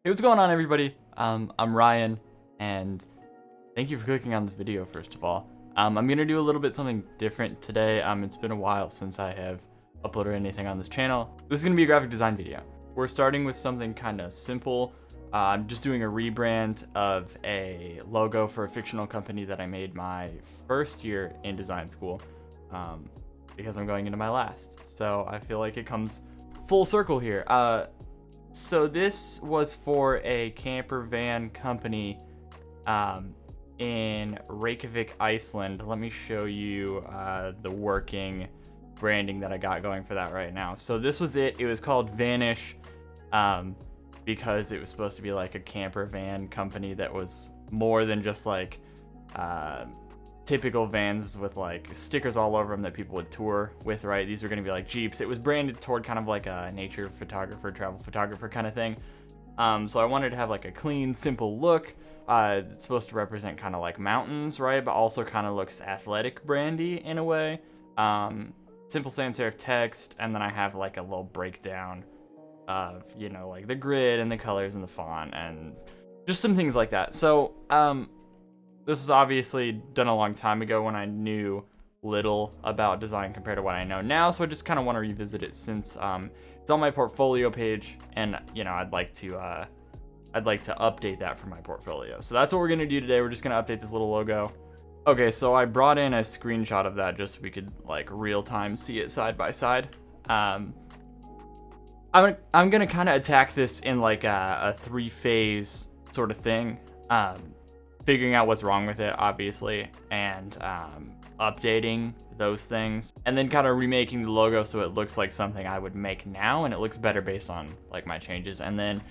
Hey, what's going on, everybody? I'm Ryan, and thank you for clicking on this video, first of all. I'm gonna do a little bit something different today. It's been a while since I have uploaded anything on this channel. This is gonna be a graphic design video. We're starting with something kind of simple. I'm just doing a rebrand of a logo for a fictional company that I made my first year in design school, because I'm going into my last. So I feel like it comes full circle here. So this was for a camper van company in Reykjavik, Iceland. Let me show you the working branding that I got going for that right now. So this was it. It was called Vanish because it was supposed to be like a camper van company that was more than just like typical vans with like stickers all over them that people would tour with, right? These were going to be like Jeeps. It was branded toward kind of like a nature photographer, travel photographer kind of thing. So I wanted to have like a clean, simple look. It's supposed to represent kind of like mountains, right? But also kind of looks athletic brandy in a way. Simple sans serif text, and then I have like a little breakdown of, you know, like the grid and the colors and the font and just some things like that. So this was obviously done a long time ago when I knew little about design compared to what I know now, so I just kind of want to revisit it since it's on my portfolio page, and you know, I'd like to update that for my portfolio. So that's what we're gonna do today. We're just gonna update this little logo. Okay, so I brought in a screenshot of that just so we could like real time see it side by side. I'm gonna kind of attack this in like a three-phase sort of thing. Figuring out what's wrong with it, obviously, and updating those things, and then kind of remaking the logo so it looks like something I would make now, and it looks better based on like my changes, and then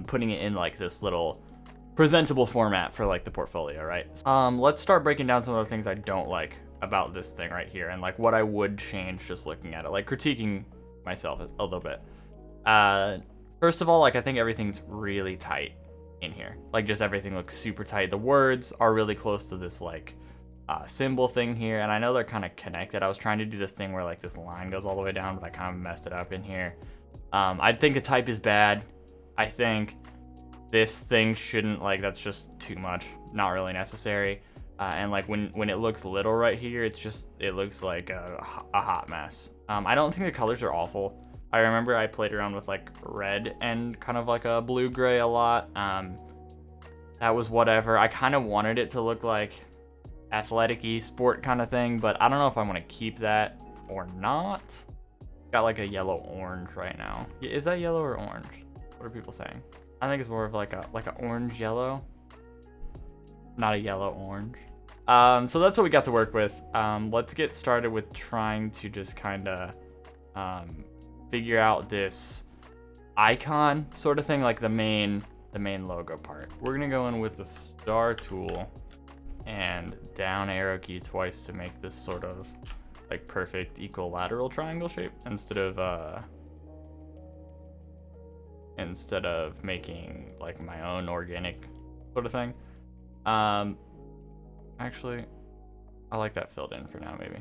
putting it in like this little presentable format for like the portfolio, right? Let's start breaking down some of the things I don't like about this thing right here, and like what I would change just looking at it, like critiquing myself a little bit. First of all, like I think everything's really tight in here. Like just everything looks super tight. The words are really close to this like symbol thing here, and I know they're kind of connected. I was trying to do this thing where like this line goes all the way down, but I kind of messed it up in here. I think the type is bad. I think this thing shouldn't, like, that's just too much, not really necessary. And like when it looks little right here, it looks like a hot mess. I don't think the colors are awful. I remember I played around with like red and kind of like a blue-gray a lot. That was whatever. I kind of wanted it to look like athletic-y sport kind of thing, but I don't know if I want to keep that or not. Got like a yellow-orange right now. Is that yellow or orange? What are people saying? I think it's more of like a orange-yellow, not a yellow-orange. So that's what we got to work with. Let's get started with trying to just kind of figure out this icon sort of thing, like the main logo part. We're gonna go in with the star tool and down arrow key twice to make this sort of like perfect equilateral triangle shape instead of making like my own organic sort of thing. Actually, I like that filled in for now, maybe.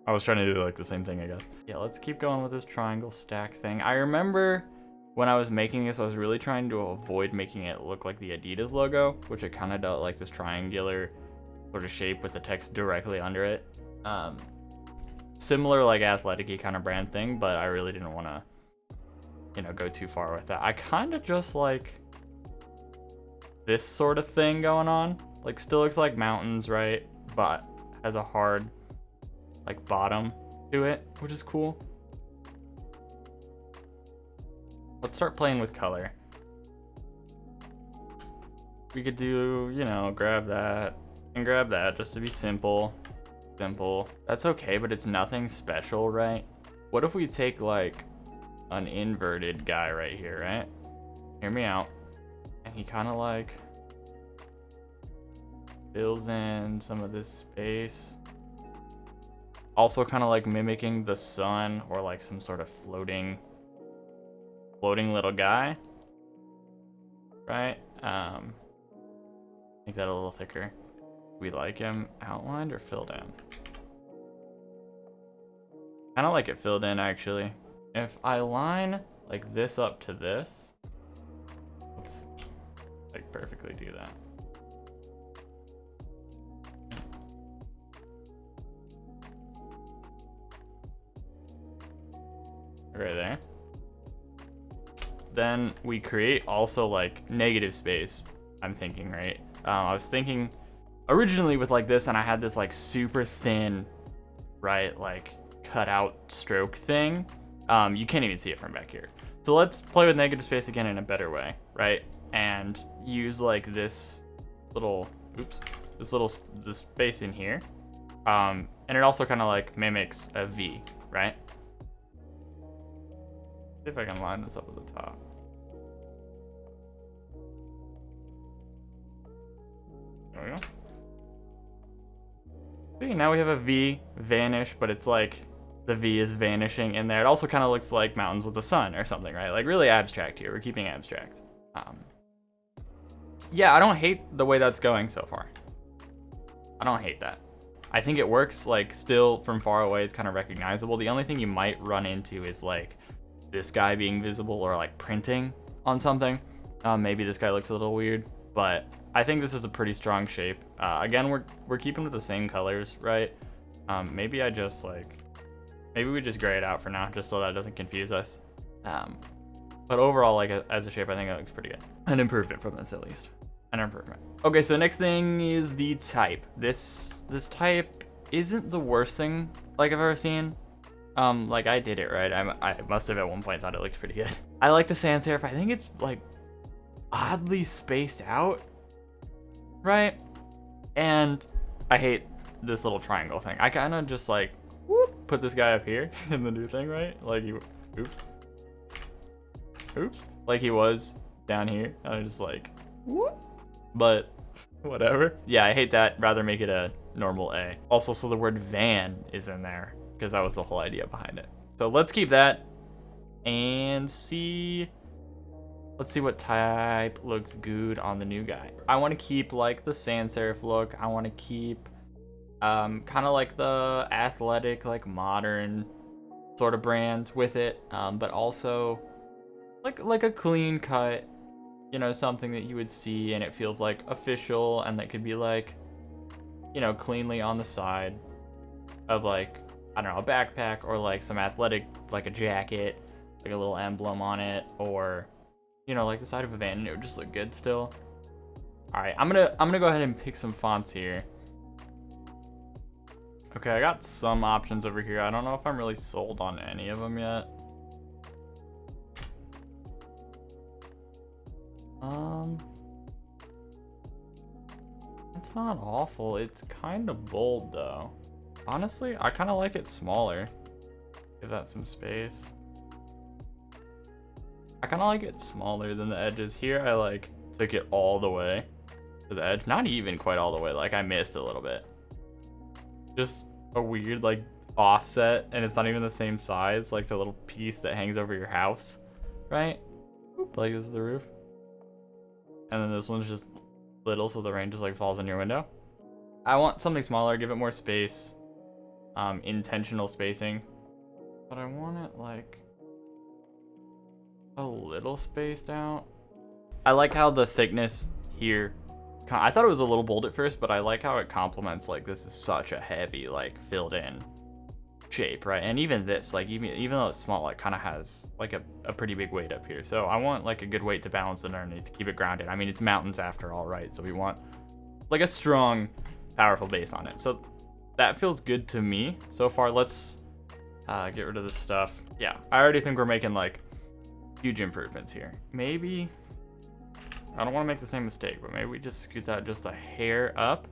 I was trying to do like the same thing, I guess. Yeah, let's keep going with this triangle stack thing. I remember when I was making this, I was really trying to avoid making it look like the Adidas logo, which it kind of does, like this triangular sort of shape with the text directly under it. Similar like athletic-y kind of brand thing, but I really didn't want to, you know, go too far with that. I kind of just like this sort of thing going on. Like still looks like mountains, right? But has a hard like bottom to it, which is cool. Let's start playing with color. We could do, you know, grab that and grab that just to be simple. That's okay, but it's nothing special, right? What if we take like an inverted guy right here, right? Hear me out. And he kind of like fills in some of this space. Also kind of like mimicking the sun or like some sort of floating little guy, right? Make that a little thicker. We like him outlined or filled in? Kind of like it filled in, actually. If I line like this up to this, like perfectly do that. Right there. Then we create also like negative space, I'm thinking, right? I was thinking originally with like this, and I had this like super thin, right, like cut out stroke thing. You can't even see it from back here. So let's play with negative space again in a better way, right? And use like this little, this space in here. And it also kind of like mimics a V, right? See if I can line this up at the top. There we go. See, now we have a V vanish, but it's like the V is vanishing in there. It also kind of looks like mountains with the sun or something, right? Like really abstract here. We're keeping abstract. Yeah, I don't hate the way that's going so far. I don't hate that. I think it works, like still from far away, it's kind of recognizable. The only thing you might run into is like this guy being visible or like printing on something. Maybe this guy looks a little weird, but I think this is a pretty strong shape. Again, we're keeping with the same colors, right? Maybe we just gray it out for now, just so that doesn't confuse us. But overall, like as a shape, I think it looks pretty good. An improvement from this, at least. An improvement. Okay, so next thing is the type. This type isn't the worst thing like I've ever seen. Like I did it right. I must have at one point thought it looked pretty good. I like the sans serif. I think it's like oddly spaced out, right? And I hate this little triangle thing. I kind of just like whoop, put this guy up here in the new thing, right? Like he, oops, like he was down here. And I just like whoop, but whatever. Yeah, I hate that. Rather make it a normal A. Also, so the word van is in there, because that was the whole idea behind it. So let's keep that and see. Let's see what type looks good on the new guy. I want to keep like the sans serif look. I want to keep kind of like the athletic, like modern sort of brand with it, but also like a clean cut, you know, something that you would see and it feels like official, and that could be like, you know, cleanly on the side of like, I don't know, a backpack or like some athletic, like a jacket, like a little emblem on it, or, you know, like the side of a van, and it would just look good still. All right, I'm gonna go ahead and pick some fonts here. Okay, I got some options over here. I don't know if I'm really sold on any of them yet. It's not awful. It's kind of bold though. Honestly, I kind of like it smaller. Give that some space. I kind of like it smaller than the edges. Here I like took it all the way to the edge. Not even quite all the way. Like I missed a little bit. Just a weird like offset, and it's not even the same size, like the little piece that hangs over your house, right? Like this is the roof. And then this one's just little, so the rain just like falls on your window. I want something smaller, give it more space, intentional spacing, but I want it like a little spaced out. I like how the thickness here, I thought it was a little bold at first, but I like how it complements, like this is such a heavy, like filled in shape, right? And even this, like even though it's small, it kind of has like a pretty big weight up here. So I want like a good weight to balance it underneath to keep it grounded. I mean, it's mountains after all, right? So we want like a strong, powerful base on it. So that feels good to me so far. Let's get rid of this stuff. Yeah, I already think we're making like huge improvements here. Maybe, I don't want to make the same mistake, but maybe we just scoot that just a hair up.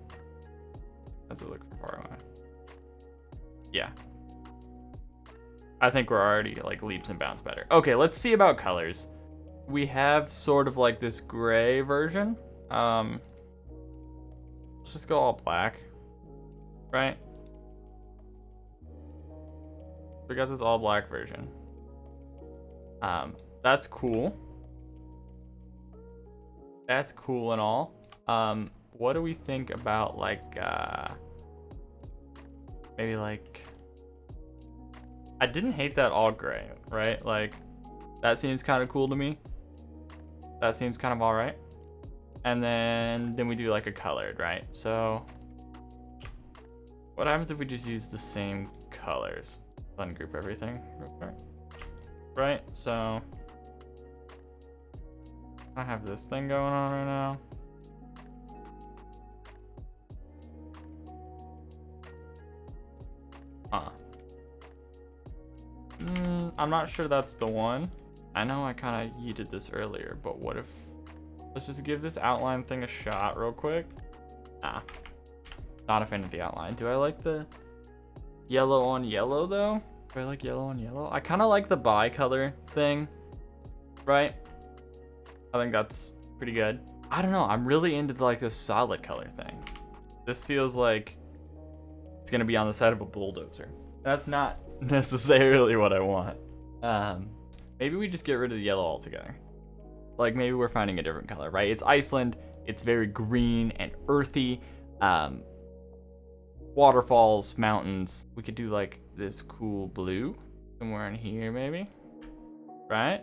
Does it look far away? Yeah. I think we're already like leaps and bounds better. Okay, let's see about colors. We have sort of like this gray version. Let's just go all black, right? We got this all black version. That's cool. That's cool and all. What do we think about like maybe like, I didn't hate that all gray, right? Like that seems kind of cool to me. That seems kind of all right. And then we do like a colored, right? So what happens if we just use the same colors? Ungroup everything real quick. Right, so I have this thing going on right now. I'm not sure that's the one. I know I kind of yeeted this earlier, but what if, let's just give this outline thing a shot real quick. Not a fan of the outline. Do I like the yellow on yellow though? Do I like yellow on yellow? I kind of like the bicolor thing, right? I think that's pretty good. I don't know. I'm really into like this solid color thing. This feels like it's gonna be on the side of a bulldozer. That's not necessarily what I want. Maybe we just get rid of the yellow altogether. Like maybe we're finding a different color, right? It's Iceland. It's very green and earthy. Waterfalls, mountains. We could do like this cool blue somewhere in here maybe, right?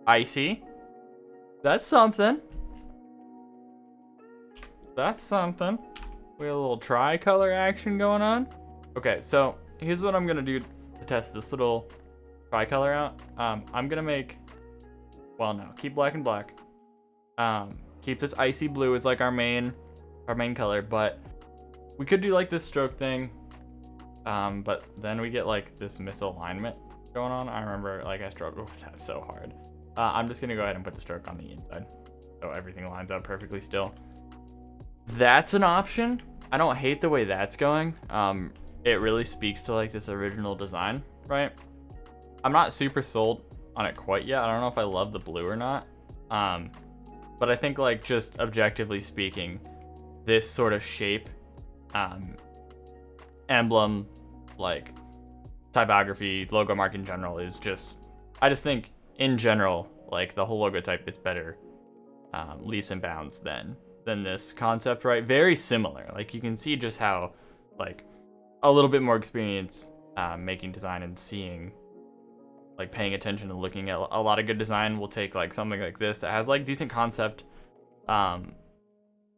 Icy. That's something. That's something. We have a little tricolor action going on. Okay, so here's what I'm gonna do to test this little tricolor out. I'm gonna make, well no, keep black and black. Keep this icy blue as like our main color, but we could do like this stroke thing. But then we get like this misalignment going on. I remember like I struggled with that so hard. I'm just gonna go ahead and put the stroke on the inside so everything lines up perfectly still. That's an option. I don't hate the way that's going. It really speaks to like this original design, right? I'm not super sold on it quite yet. I don't know if I love the blue or not. But I think like just objectively speaking, this sort of shape, emblem, like typography, logo mark in general is just, I just think in general, like the whole logo type is better, leaps and bounds than this concept, right? Very similar. Like you can see just how like a little bit more experience making design and seeing, like paying attention and looking at a lot of good design will take like something like this that has like decent concept,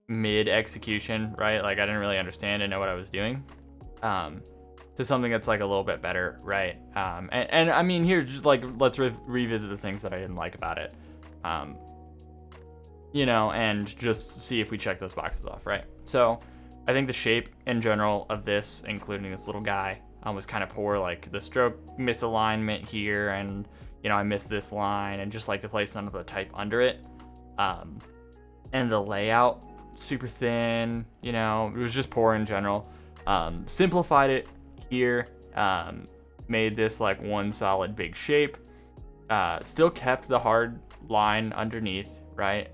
mid execution, right? Like I didn't really understand and know what I was doing, to something that's like a little bit better, right? And I mean here, just like let's revisit the things that I didn't like about it, you know, and just see if we check those boxes off, right? So I think the shape in general of this, including this little guy, was kind of poor. Like the stroke misalignment here, and you know I missed this line, and just like the placement of the type under it, and the layout super thin. You know, it was just poor in general. Simplified it here, made this like one solid big shape. Still kept the hard line underneath, right?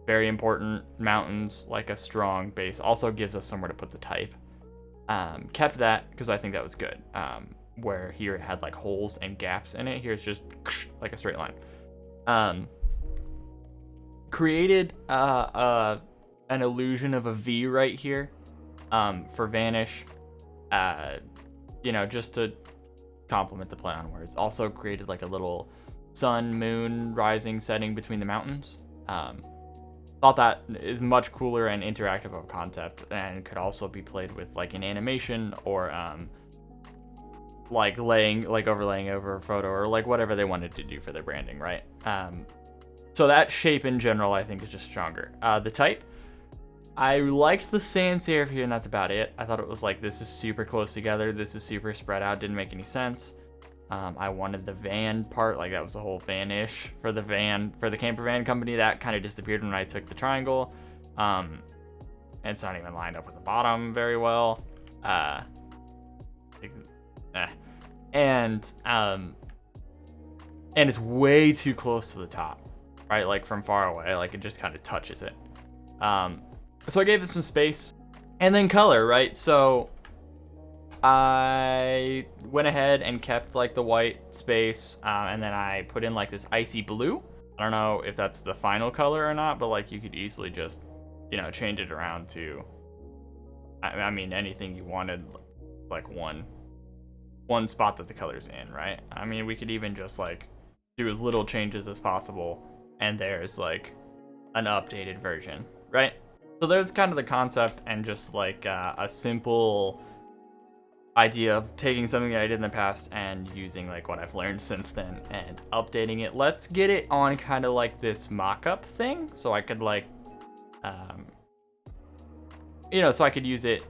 Very important. Mountains, like a strong base, also gives us somewhere to put the type. Kept that because I think that was good. Where here it had like holes and gaps in it, here it's just like a straight line. Created an illusion of a V right here, for vanish, you know, just to complement the play on words. Also created like a little sun, moon, rising, setting between the mountains. Thought that is much cooler and interactive of a concept, and could also be played with like an animation or like overlaying over a photo, or like whatever they wanted to do for their branding, right? So that shape in general I think is just stronger. The type, I liked the sans serif here, and that's about it. I thought it was like, this is super close together, this is super spread out, didn't make any sense. I wanted the van part, like that was the whole van-ish for the camper van company. That kind of disappeared when I took the triangle. It's not even lined up with the bottom very well. And it's way too close to the top, right? Like from far away, like it just kind of touches it. So I gave it some space, and then color, right? So I went ahead and kept like the white space, and then I put in like this icy blue. I don't know if that's the final color or not, but like you could easily just, you know, change it around to, I mean, anything you wanted, like one spot that the color's in, right? I mean, we could even just like do as little changes as possible, and there's like an updated version, right? So there's kind of the concept and just like a simple idea of taking something that I did in the past and using like what I've learned since then and updating it. Let's get it on kind of like this mock-up thing, so I could like, so I could use it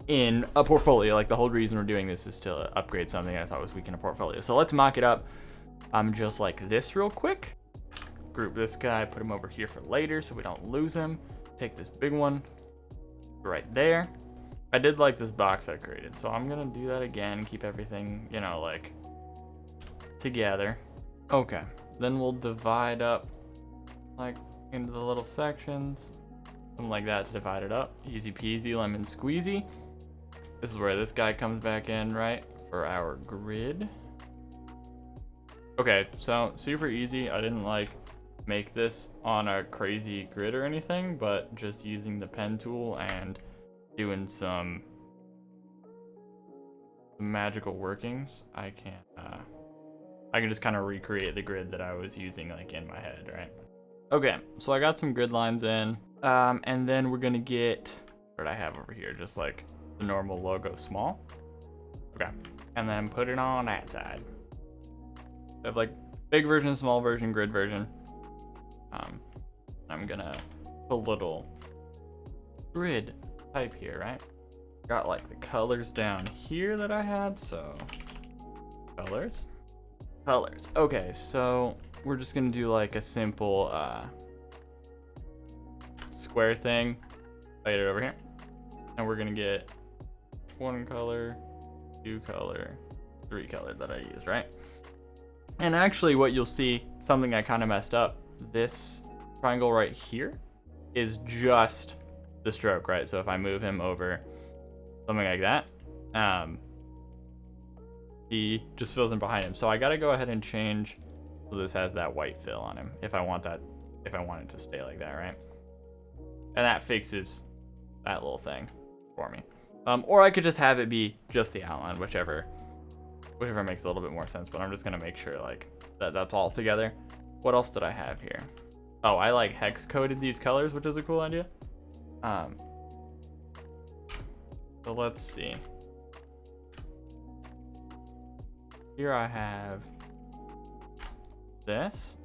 in a portfolio. Like the whole reason we're doing this is to upgrade something I thought was weak in a portfolio. So let's mock it up just like this real quick. Group this guy, put him over here for later so we don't lose him. Take this big one right there. I did like this box I created, so I'm gonna do that again, keep everything, like together. Okay, then we'll divide up like into the little sections, something like that to divide it up. Easy peasy, lemon squeezy. This is where this guy comes back in, right, for our grid. Okay, so super easy. I didn't like make this on a crazy grid or anything, but just using the pen tool and doing some magical workings, I can just kind of recreate the grid that I was using like in my head, right? Okay, so I got some grid lines in, and then we're gonna get what I have over here, just like the normal logo small. Okay, and then put it on that side. I have like big version, small version, grid version. I'm gonna put a little grid type here, right? Got like the colors down here that I had, so colors. Okay, so we're just gonna do like a simple square thing. Lay it over here, and we're gonna get 1 color, 2 color, 3 color that I use, right? And actually, what you'll see, something I kind of messed up. This triangle right here is just the stroke, right? So if I move him over something like that, he just fills in behind him. So I gotta go ahead and change so this has that white fill on him if I want it to stay like that, right? And that fixes that little thing for me. Or I could just have it be just the outline, whichever makes a little bit more sense, but I'm just gonna make sure like that's all together. What else did I have here? Oh, I like hex coded these colors, which is a cool idea. So let's see. Here I have this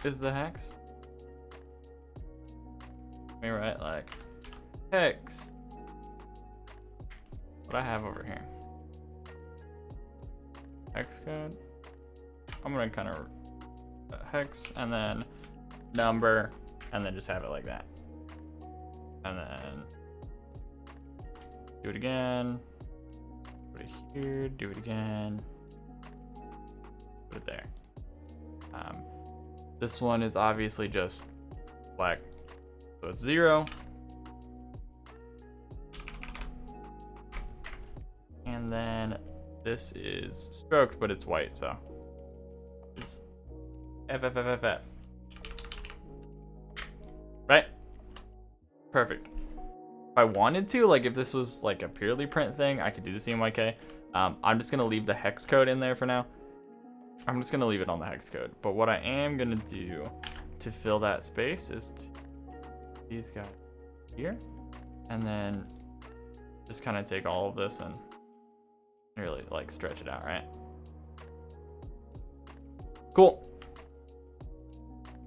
is the hex. Let me write like hex. What I have over here. Hex code. I'm gonna kind of hex and then number and then just have it like that. And then do it again. Put it here, do it again. Put it there. This one is obviously just black, so it's 0. And then this is stroked, but it's white, so it's FFFFF. Right? Perfect. If I wanted to, like if this was like a purely print thing, I could do the CMYK. I'm just gonna leave the hex code in there for now. I'm just gonna leave it on the hex code. But what I am gonna do to fill that space is these guys here, and then just kind of take all of this and really like stretch it out, right? Cool.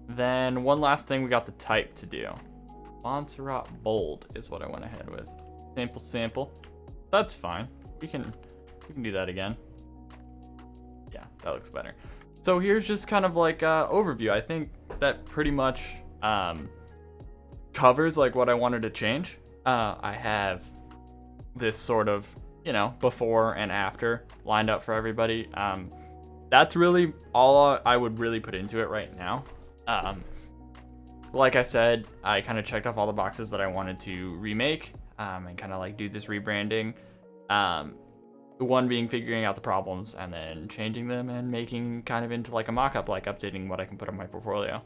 Then one last thing, we got the type to do. Montserrat bold is what I went ahead with. Sample. That's fine. We can do that again. Yeah, that looks better. So here's just kind of like overview. I think that pretty much covers like what I wanted to change. I have this sort of, before and after lined up for everybody. That's really all I would really put into it right now. Like I said, I kind of checked off all the boxes that I wanted to remake and kind of like do this rebranding. The one being figuring out the problems and then changing them and making kind of into like a mock-up, like updating what I can put on my portfolio.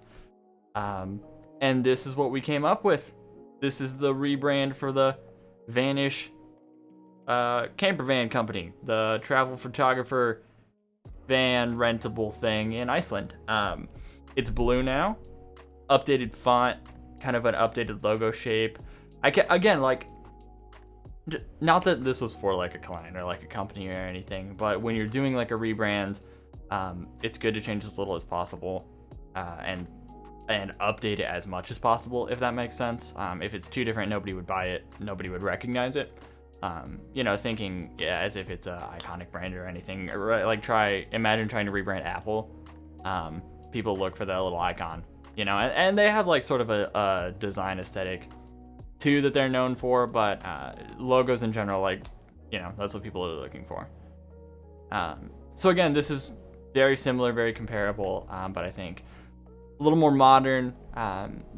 And this is what we came up with. This is the rebrand for the Vanish camper van company, the travel photographer van rentable thing in Iceland. It's blue now, updated font, kind of an updated logo shape. Again, like, not that this was for like a client or like a company or anything, but when you're doing like a rebrand, it's good to change as little as possible, and update it as much as possible, if that makes sense. If it's too different, nobody would buy it, nobody would recognize it. Thinking as if it's a iconic brand or anything. Like imagine trying to rebrand Apple. People look for that little icon, and they have like sort of a design aesthetic too that they're known for, but logos in general, like, that's what people are looking for. So again, this is very similar, very comparable, but I think a little more modern,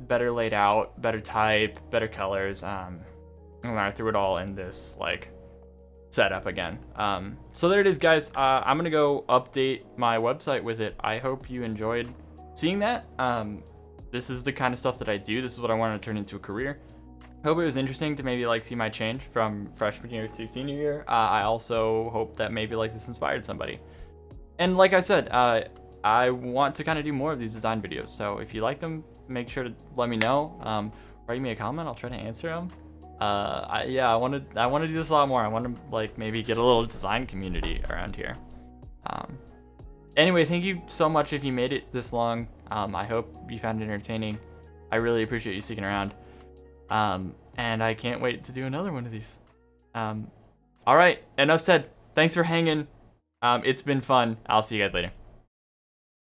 better laid out, better type, better colors. And I threw it all in this like setup again. So there it is, guys. I'm gonna go update my website with it. I hope you enjoyed seeing that. This is the kind of stuff that I do. This is what I want to turn into a career. Hope it was interesting to maybe like see my change from freshman year to senior year. I also hope that maybe like this inspired somebody. And like I said, I want to kind of do more of these design videos. So if you like them, make sure to let me know. Write me a comment. I'll try to answer them. I want to do this a lot more. I want to like maybe get a little design community around here. Anyway, thank you so much if you made it this long. I hope you found it entertaining. I really appreciate you sticking around. And I can't wait to do another one of these. All right, enough said. Thanks for hanging. It's been fun. I'll see you guys later.